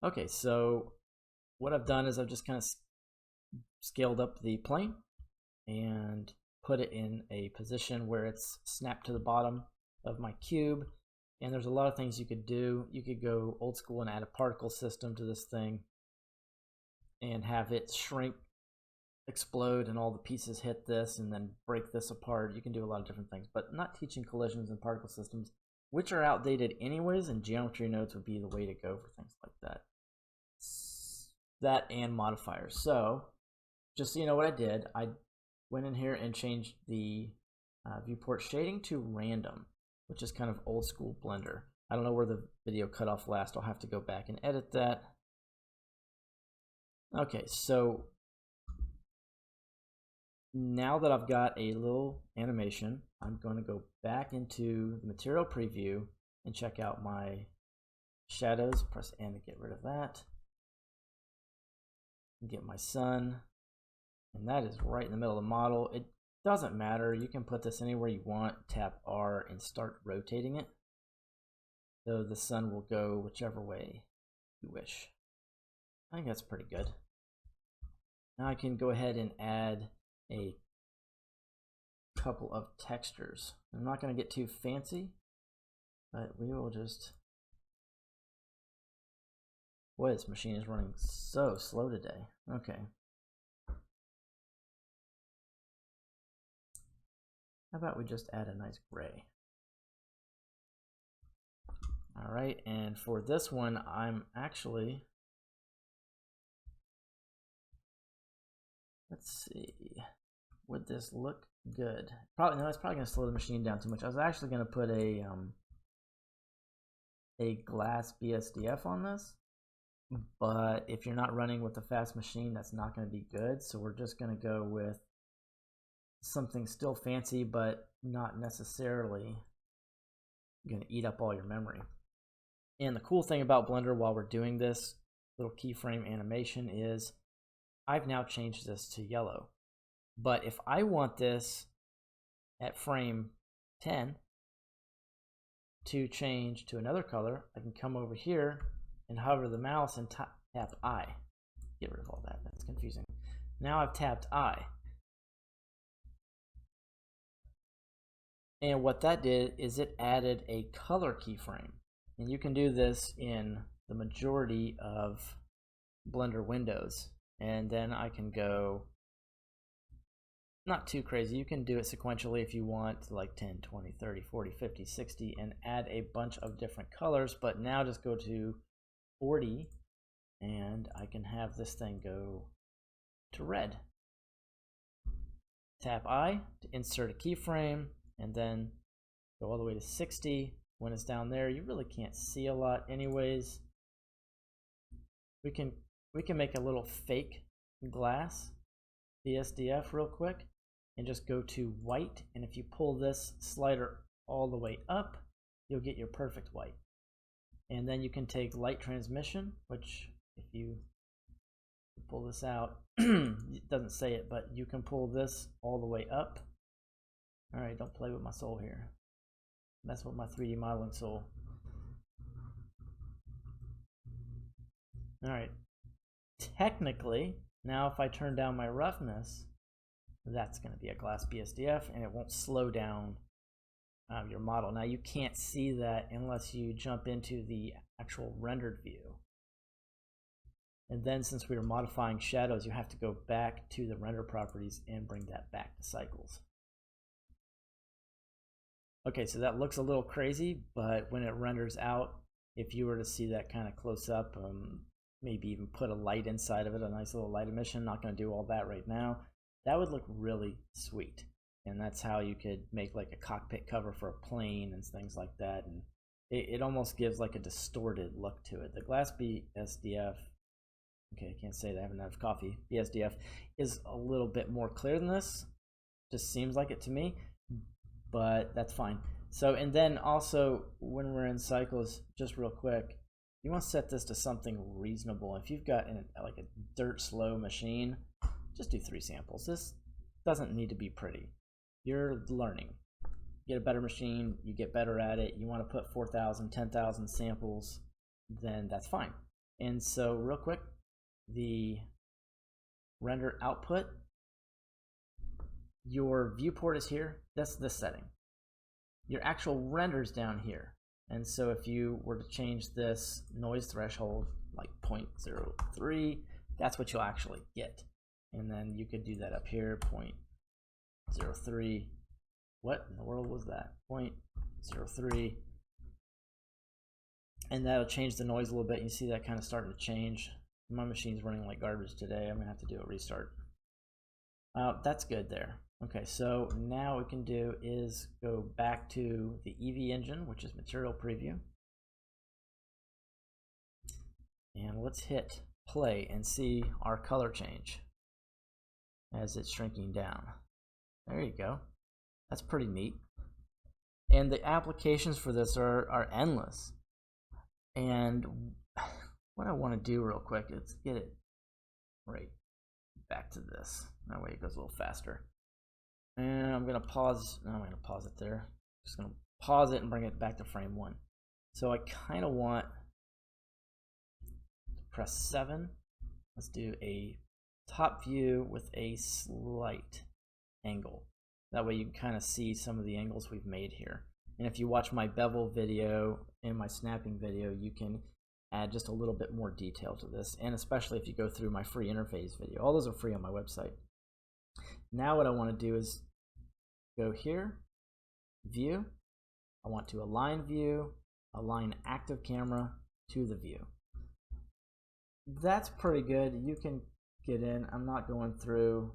Okay, so what I've done is I've just kind of scaled up the plane and put it in a position where it's snapped to the bottom of my cube. And there's a lot of things you could do. You could go old school and add a particle system to this thing and have it shrink, explode, and all the pieces hit this and then break this apart. You can do a lot of different things, but I'm not teaching collisions and particle systems, which are outdated anyways, and geometry nodes would be the way to go for things like that. That and modifiers. So just so you know what I did, I went in here and changed the viewport shading to random, which is kind of old school Blender. I don't know where the video cut off last. I'll have to go back and edit that. Okay, so now that I've got a little animation, I'm going to go back into the material preview and check out my shadows. Press N to get rid of that. Get my sun, and that is right in the middle of the model. It doesn't matter. You can put this anywhere you want. Tap R and start rotating it. So the sun will go whichever way you wish. I think that's pretty good. Now I can go ahead and add a couple of textures. I'm not going to get too fancy, but we will just... Boy, this machine is running so slow today. Okay. How about we just add a nice gray? All right, and for this one, I'm actually... Let's see. Would this look good? Probably no. It's probably going to slow the machine down too much. I was actually going to put a glass BSDF on this, but if you're not running with a fast machine, that's not going to be good. So we're just going to go with something still fancy, but not necessarily going to eat up all your memory. And the cool thing about Blender while we're doing this little keyframe animation is I've now changed this to yellow. But if I want this at frame 10 to change to another color, I can come over here and hover the mouse and tap I. Get rid of all that, that's confusing. Now I've tapped I. And what that did is it added a color keyframe. And you can do this in the majority of Blender windows. And then I can go not too crazy. You can do it sequentially if you want, like 10, 20, 30, 40, 50, 60, and add a bunch of different colors. But now just go to 40, and I can have this thing go to red. Tap I to insert a keyframe, and then go all the way to 60. When it's down there, you really can't see a lot anyways. We can make a little fake glass BSDF real quick and just go to white, and if you pull this slider all the way up, you'll get your perfect white. And then you can take light transmission, which if you pull this out, it doesn't say it, but you can pull this all the way up. All right, don't play with my soul here. Mess with my 3D modeling soul. All right. Technically, now if I turn down my roughness, that's going to be a glass BSDF, and it won't slow down your model. Now you can't see that unless you jump into the actual rendered view. And then since we were modifying shadows, you have to go back to the render properties and bring that back to cycles. Okay, so that looks a little crazy, but when it renders out, if you were to see that kind of close up, maybe even put a light inside of it, a nice little light emission, not going to do all that right now, that would look really sweet. And that's how you could make like a cockpit cover for a plane and things like that. And it almost gives like a distorted look to it. The glass BSDF, okay, I can't say that, I haven't had enough coffee, BSDF is a little bit more clear than this. Just seems like it to me, but that's fine. So, and then also when we're in cycles, just real quick, you want to set this to something reasonable. If you've got like a dirt slow machine, just do 3 samples. This doesn't need to be pretty. You're learning. You get a better machine, you get better at it. You want to put 4,000, 10,000 samples, then that's fine. And so real quick, the render output, your viewport is here. That's this setting. Your actual render's down here. And so if you were to change this noise threshold like 0.03, that's what you'll actually get. And then you could do that up here, 0.03. What in the world was that? 0.03. And that'll change the noise a little bit. You see that kind of starting to change. My machine's running like garbage today. I'm gonna have to do a restart. That's good there. Okay, so now what we can do is go back to the EV engine, which is material preview. And let's hit play and see our color change as it's shrinking down. There you go. That's pretty neat. And the applications for this are endless. And what I want to do real quick is get it right back to this. That way it goes a little faster. And I'm going to pause. No, I'm going to pause it there. Just going to pause it and bring it back to frame 1. So I kind of want to press 7. Let's do a top view with a slight angle. That way you can kind of see some of the angles we've made here. And if you watch my bevel video and my snapping video, you can add just a little bit more detail to this. And especially if you go through my free interface video. All those are free on my website. Now what I want to do is go here, view. I want to align view, align active camera to the view. That's pretty good. You can get in. I'm not going through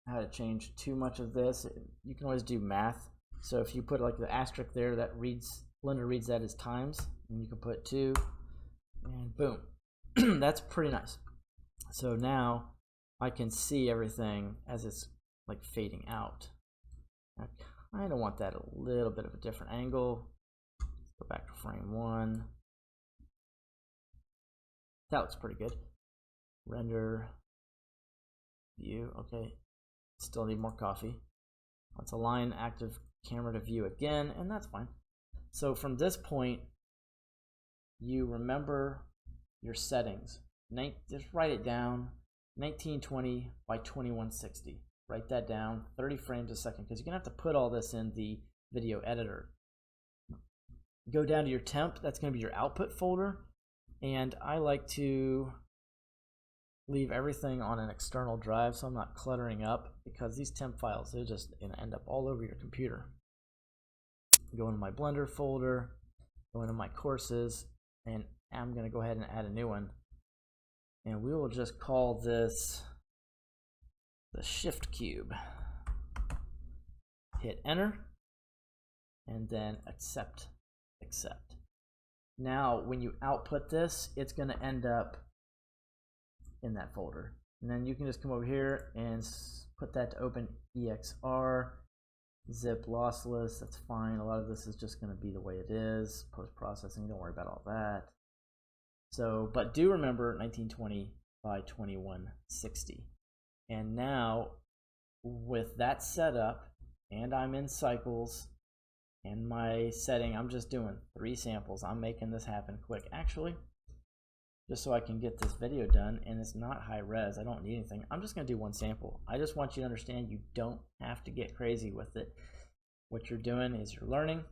how to change too much of this. You can always do math. So if you put like the asterisk there, that reads, Blender reads that as times, and you can put 2, and boom. That's pretty nice. So now I can see everything as it's like fading out. I kind of want that a little bit of a different angle. Let's go back to frame 1. That looks pretty good. Render, view, okay. Still need more coffee. Let's align active camera to view again, and that's fine. So from this point, you remember your settings. Just write it down, 1920 by 2160. Write that down, 30 frames a second, because you're gonna have to put all this in the video editor. Go down to your temp, that's gonna be your output folder, and I like to leave everything on an external drive so I'm not cluttering up, because these temp files, they're just gonna end up all over your computer. Go into my Blender folder, go into my courses, and I'm gonna go ahead and add a new one. And we will just call this the shift cube. Hit enter, and then accept. Now when you output this, it's gonna end up in that folder. And then you can just come over here and put that to open EXR, zip lossless, that's fine. A lot of this is just gonna be the way it is. Post-processing, don't worry about all that. So, but do remember 1920 by 2160. And now with that set up, and I'm in cycles, and my setting, I'm just doing 3 samples. I'm making this happen quick. Actually, just so I can get this video done, and it's not high res, I don't need anything. I'm just gonna do 1 sample. I just want you to understand you don't have to get crazy with it. What you're doing is you're learning,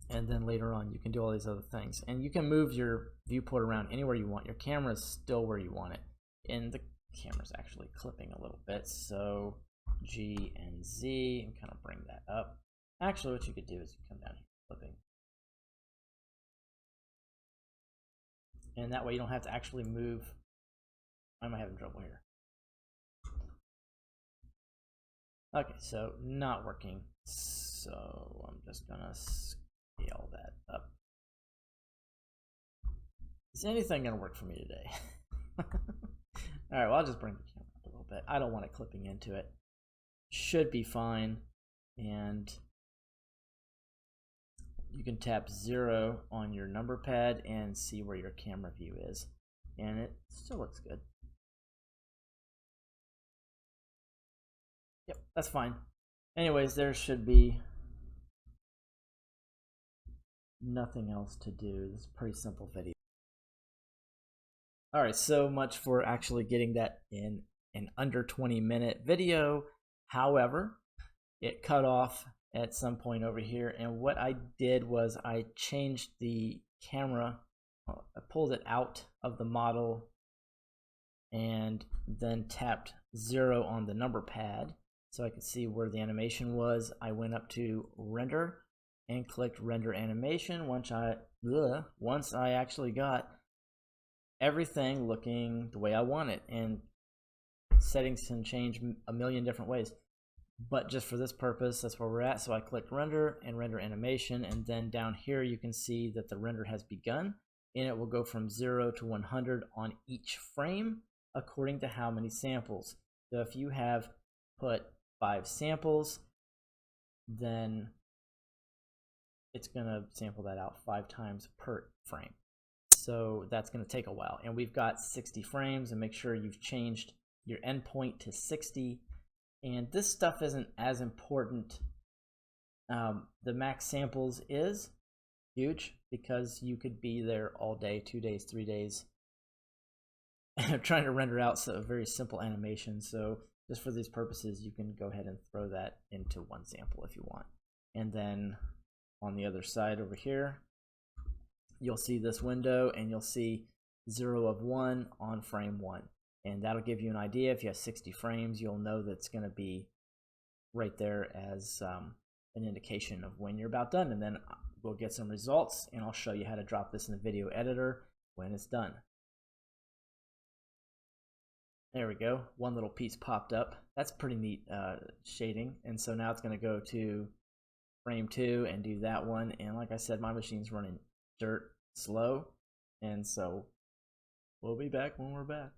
and then later on you can do all these other things. And you can move your viewport around anywhere you want. Your camera is still where you want it. And the camera's actually clipping a little bit, so G and Z, and kind of bring that up. Actually, what you could do is you come down here, clipping. And that way you don't have to actually move. I'm having trouble here. Okay, so not working. So I'm just gonna scale that up. Is anything gonna work for me today? All right, well, I'll just bring the camera up a little bit. I don't want it clipping into it. Should be fine. And you can tap 0 on your number pad and see where your camera view is. And it still looks good. Yep, that's fine. Anyways, there should be nothing else to do. This is a pretty simple video. All right, so much for actually getting that in an under 20-minute video. However, it cut off at some point over here, and what I did was I changed the camera. I pulled it out of the model and then tapped 0 on the number pad so I could see where the animation was. I went up to render and clicked render animation. Once I actually got everything looking the way I want it, and settings can change a million different ways, but just for this purpose, that's where we're at. So I clicked render and render animation, and then down here you can see that the render has begun, and it will go from 0 to 100 on each frame according to how many samples. So if you have put 5 samples, then it's gonna sample that out 5 times per frame. So that's going to take a while, and we've got 60 frames, and make sure you've changed your endpoint to 60. And this stuff isn't as important. The max samples is huge because you could be there all day, 2 days, 3 days trying to render out a very simple animation. So just for these purposes, you can go ahead and throw that into one sample if you want. And then on the other side over here, you'll see this window, and you'll see 0 of 1 on frame 1. And that'll give you an idea. If you have 60 frames, you'll know that's going to be right there as an indication of when you're about done. And then we'll get some results, and I'll show you how to drop this in the video editor when it's done. There we go. One little piece popped up. That's pretty neat shading. And so now it's going to go to frame 2 and do that one. And like I said, my machine's running dirt slow, and so we'll be back when we're back.